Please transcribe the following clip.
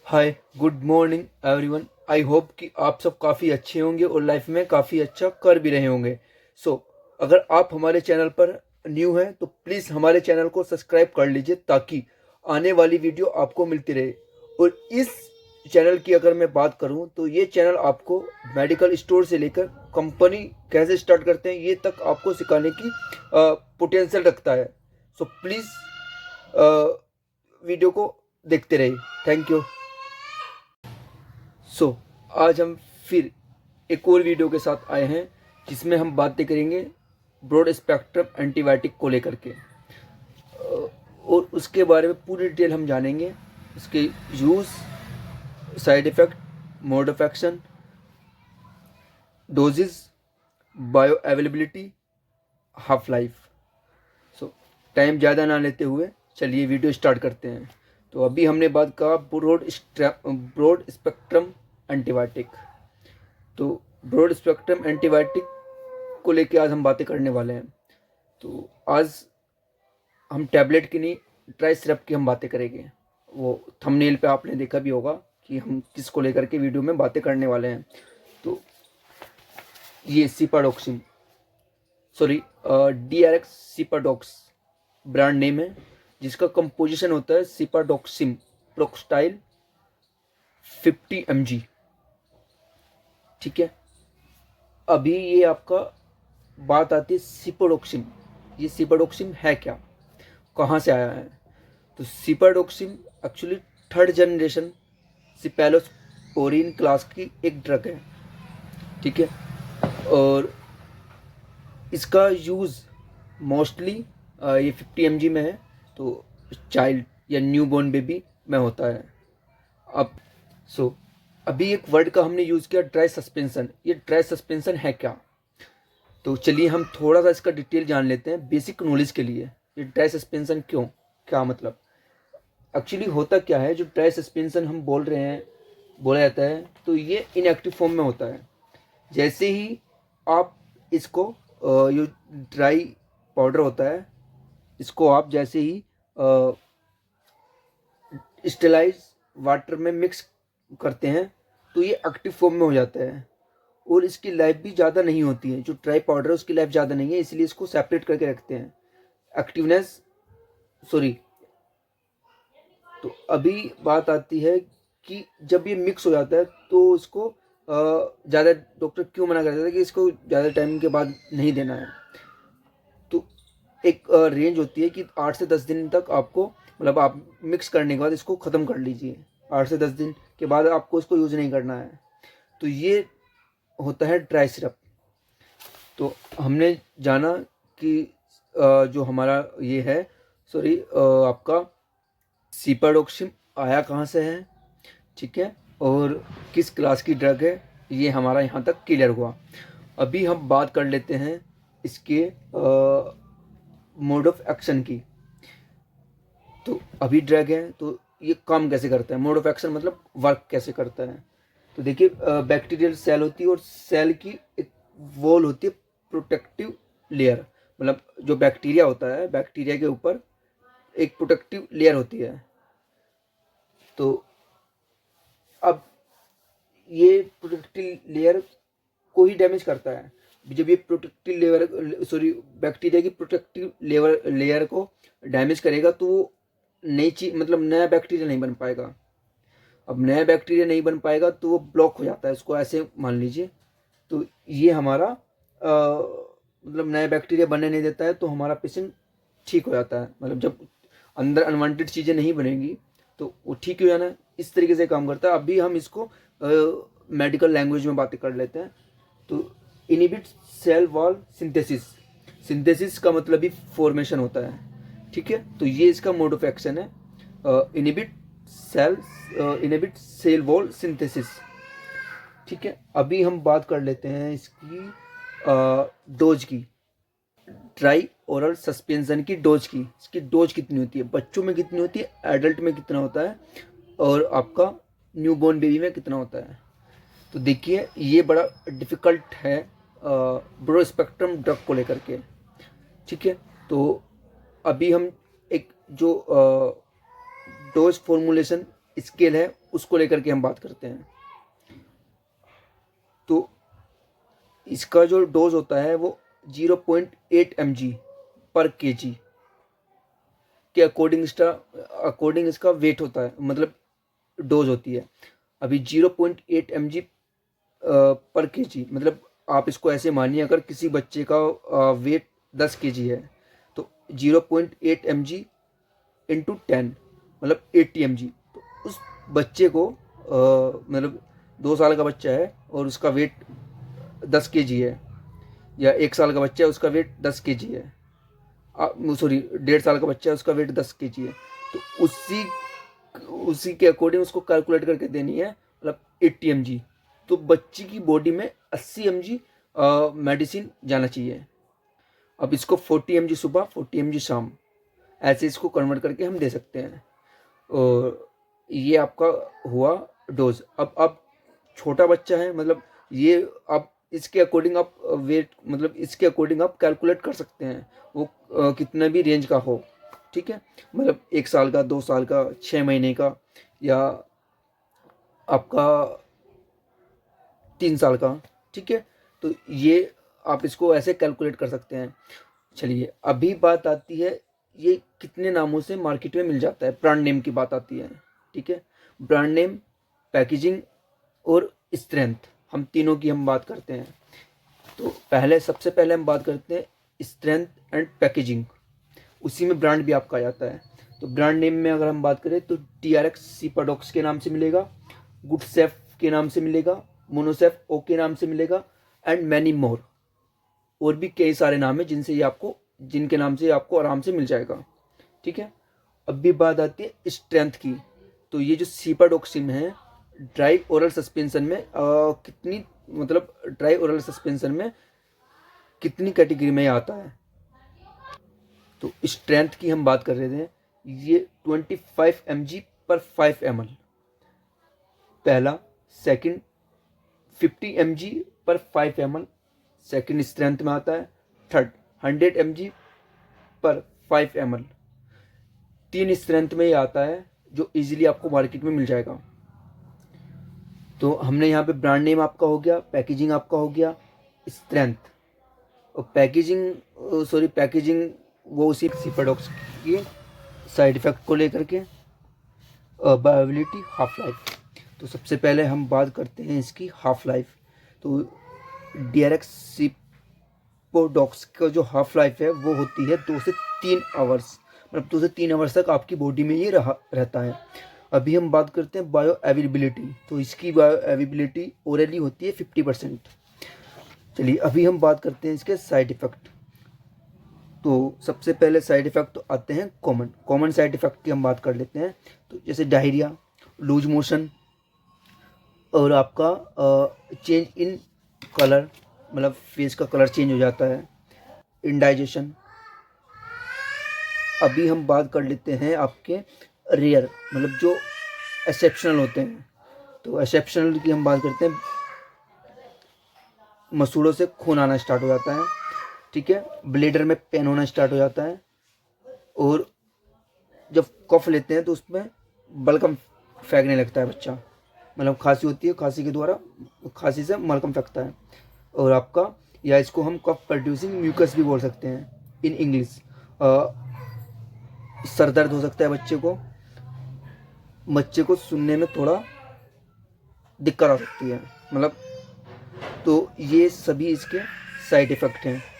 Hi, good morning everyone. I hope कि आप सब काफ़ी अच्छे होंगे और लाइफ में काफ़ी अच्छा कर भी रहे होंगे। सो अगर आप हमारे चैनल पर न्यू हैं तो प्लीज़ हमारे चैनल को सब्सक्राइब कर लीजिए ताकि आने वाली वीडियो आपको मिलती रहे। और इस चैनल की अगर मैं बात करूं तो ये चैनल आपको मेडिकल स्टोर से लेकर कंपनी कैसे स्टार्ट करते हैं ये तक आपको सिखाने की पोटेंशियल रखता है। सो प्लीज़ वीडियो को देखते रहिए। Thank you. आज हम फिर एक और वीडियो के साथ आए हैं जिसमें हम बातें करेंगे ब्रॉड स्पेक्ट्रम एंटीबायोटिक को लेकर के और उसके बारे में पूरी डिटेल हम जानेंगे। उसके use, side effect, mode of action, dosages, bioavailability, half life. Time ज़्यादा ना लेते हुए चलिए वीडियो स्टार्ट करते हैं। तो अभी हमने बात कहा ब्रॉड स्पेक्ट्रम एंटीबायोटिक। तो ब्रॉड स्पेक्ट्रम एंटीबायोटिक को लेके आज हम बातें करने वाले हैं। तो आज हम टैबलेट की नहीं, ट्राई सिरप की हम बातें करेंगे। वो थंबनेल पे आपने देखा भी होगा कि हम किसको लेकर के वीडियो में बातें करने वाले हैं। तो ये सिपाडॉक्सिम, सॉरी, DRX सिपाडॉक्स ब्रांड नेम है, जिसका कंपोजिशन होता है सिपाडॉक्सिम प्रोक्सटाइल 50 mg। ठीक है। अभी ये आपका बात आती है सिपाडॉक्सिम। ये सिपाडॉक्सिम है क्या, कहाँ से आया है? तो सिपाडॉक्सिम एक्चुअली थर्ड जनरेशन सिपैलोस्पोरिन क्लास की एक ड्रग है। ठीक है। और इसका यूज़ मोस्टली ये 50 mg में है, तो चाइल्ड या न्यू बॉर्न बेबी में होता है। अब अभी एक वर्ड का हमने यूज़ किया, ड्राई सस्पेंशन। ये ड्राई सस्पेंशन है क्या? तो चलिए हम थोड़ा सा इसका डिटेल जान लेते हैं बेसिक नॉलेज के लिए। ये ड्राई सस्पेंशन क्यों, क्या मतलब, एक्चुअली होता क्या है? जो ड्राई सस्पेंशन हम बोल रहे हैं, बोला जाता है, तो ये इनएक्टिव फॉर्म में होता है। जैसे ही आप इसको ये ड्राई पाउडर होता है, इसको आप जैसे ही स्टेलाइज वाटर में मिक्स करते हैं तो ये एक्टिव फॉर्म में हो जाता है। और इसकी लाइफ भी ज़्यादा नहीं होती है। जो ड्राई पाउडर है उसकी लाइफ ज़्यादा नहीं है, इसलिए इसको सेपरेट करके रखते हैं। Activeness, sorry. तो अभी बात आती है कि जब ये मिक्स हो जाता है तो इसको ज़्यादा, डॉक्टर क्यों मना करता है कि इसको ज़्यादा टाइम के बाद नहीं देना है। तो एक रेंज होती है कि 8 से 10 दिन तक आपको, मतलब आप मिक्स करने के बाद इसको ख़त्म कर लीजिए। 8 से 10 दिन के बाद आपको इसको यूज़ नहीं करना है। तो ये होता है ड्राई सिरप। तो हमने जाना कि जो हमारा ये है, सॉरी, आपका सिपाडॉक्सिम आया कहाँ से है, ठीक है, और किस क्लास की ड्रग है, ये हमारा यहाँ तक क्लियर हुआ। अभी हम बात कर लेते हैं इसके मोड ऑफ एक्शन की। तो अभी ड्रग है तो ये काम कैसे करता है, मोड ऑफ एक्शन मतलब वर्क कैसे करता है। तो देखिए, बैक्टीरियल सेल होती है और सेल की एक वॉल होती है, प्रोटेक्टिव लेयर। मतलब जो बैक्टीरिया होता है, बैक्टीरिया के ऊपर एक प्रोटेक्टिव लेयर होती है। तो अब ये प्रोटेक्टिव लेयर को ही डैमेज करता है। जब ये प्रोटेक्टिव लेयर, सॉरी, बैक्टीरिया की प्रोटेक्टिव लेयर को डैमेज करेगा तो वो नई चीज, मतलब नया बैक्टीरिया नहीं बन पाएगा। अब नया बैक्टीरिया नहीं बन पाएगा तो वो ब्लॉक हो जाता है, इसको ऐसे मान लीजिए। तो ये हमारा मतलब नया बैक्टीरिया बनने नहीं देता है, तो हमारा पेशेंट ठीक हो जाता है। मतलब जब अंदर अनवांटेड चीज़ें नहीं बनेंगी तो वो ठीक हो जाना है। इस तरीके से काम करता है। अभी हम इसको मेडिकल लैंग्वेज में बातें कर लेते हैं। तो inhibit cell wall synthesis, synthesis का मतलब भी फॉर्मेशन होता है। ठीक है। तो ये इसका मोड ऑफ एक्शन है, inhibit inhibit cell wall synthesis. ठीक है। अभी हम बात कर लेते हैं इसकी डोज की, ट्राई ओरल सस्पेंशन की डोज की। इसकी डोज कितनी होती है, बच्चों में कितनी होती है, एडल्ट में कितना होता है, और आपका न्यूबॉर्न बेबी में कितना होता है। तो देखिए ये बड़ा डिफ़िकल्ट है ब्रॉड स्पेक्ट्रम ड्रग को लेकर के। ठीक है। तो अभी हम एक जो डोज फॉर्मुलेशन स्केल है उसको लेकर के हम बात करते हैं। तो इसका जो डोज होता है वो 0.8 mg पर kg के अकॉर्डिंग इसका वेट होता है, मतलब डोज होती है। अभी 0.8 mg पर kg, मतलब आप इसको ऐसे मानिए, अगर किसी बच्चे का वेट 10 kg है तो 0.8 mg इंटू 10 मतलब 80 mg। तो उस बच्चे को मतलब 2 साल का बच्चा है और उसका वेट 10 kg है, या 1 साल का बच्चा है उसका वेट 10 kg है, सॉरी 1.5 साल का बच्चा है उसका वेट 10 kg है, तो उसी के अकॉर्डिंग उसको कैलकुलेट करके देनी है, मतलब 80 mg। तो बच्ची की बॉडी में 80 mg मेडिसिन जाना चाहिए। अब इसको 40 mg सुबह, 40 mg शाम, ऐसे इसको कन्वर्ट करके हम दे सकते हैं। और ये आपका हुआ डोज। अब छोटा बच्चा है, मतलब ये आप इसके अकॉर्डिंग आप वेट, मतलब इसके अकॉर्डिंग आप कैलकुलेट कर सकते हैं, वो कितना भी रेंज का हो, ठीक है। मतलब 1 साल का, 2 साल का, 6 महीने का, या आपका 3 साल का, ठीक है। तो ये आप इसको ऐसे कैलकुलेट कर सकते हैं। चलिए अभी बात आती है ये कितने नामों से मार्केट में मिल जाता है, ब्रांड नेम की बात आती है, ठीक है। ब्रांड नेम, पैकेजिंग और स्ट्रेंथ, हम तीनों की हम बात करते हैं। तो सबसे पहले हम बात करते हैं स्ट्रेंथ एंड पैकेजिंग, उसी में ब्रांड भी आपका आ जाता है। तो ब्रांड नेम में अगर हम बात करें तो TRX सीपाडॉक्स के नाम से मिलेगा, गुड सेफ के नाम से मिलेगा, मोनोसेफ ओ के नाम से मिलेगा, एंड मैनी मोर। और भी कई सारे नाम है जिनके नाम से आपको आराम से मिल जाएगा, ठीक है। अब भी बात आती है स्ट्रेंथ की। तो ये जो सीपाडॉक्सिम है, ड्राई ओरल सस्पेंशन में कितनी, मतलब ड्राई ओरल सस्पेंशन में कितनी कैटेगरी में आता है। तो स्ट्रेंथ की हम बात कर रहे थे, ये 25 mg पर 5 ml पहला, सेकंड 50 mg पर 5 ml सेकंड स्ट्रेंथ में आता है, थर्ड 100 mg पर 5 ml, 3 स्ट्रेंथ में ये आता है जो इजीली आपको मार्केट में मिल जाएगा। तो हमने यहाँ पे ब्रांड नेम आपका हो गया, पैकेजिंग आपका हो गया, स्ट्रेंथ और पैकेजिंग वो उसी सिपाडॉक्स की साइड इफ़ेक्ट को लेकर के, बायोबिलिटी, हाफ लाइफ। तो सबसे पहले हम बात करते हैं इसकी हाफ लाइफ। तो DRX सिपाडॉक्स का जो हाफ लाइफ है वो होती है 2 से 3 आवर्स, मतलब 2 से 3 आवर्स तक आपकी बॉडी में ये रहता है। अभी हम बात करते हैं बायो अवेलेबिलिटी। तो इसकी बायो अवेलेबिलिटी ओरली होती है 50%। चलिए अभी हम बात करते हैं इसके साइड इफ़ेक्ट। तो सबसे पहले साइड इफ़ेक्ट तो आते हैं कॉमन साइड इफ़ेक्ट की हम बात कर लेते हैं। तो जैसे डायरिया, लूज मोशन, और आपका चेंज इन कलर, मतलब फेस का कलर चेंज हो जाता है, इंडाइजेशन। अभी हम बात कर लेते हैं आपके रेयर, मतलब जो एक्सेप्शनल होते हैं। तो एक्सेप्शनल की हम बात करते हैं, मसूड़ों से खून आना स्टार्ट हो जाता है, ठीक है, ब्लेडर में पेन होना स्टार्ट हो जाता है, और जब कफ लेते हैं तो उसमें बलगम फेंकने लगता है बच्चा, मतलब खांसी होती है, खांसी से मलगम फेंकता है। और आपका, या इसको हम कफ प्रोड्यूसिंग म्यूकस भी बोल सकते हैं इन इंग्लिश। सर दर्द हो सकता है बच्चे को सुनने में थोड़ा दिक्कत आ सकती है, मतलब। तो ये सभी इसके साइड इफ़ेक्ट हैं।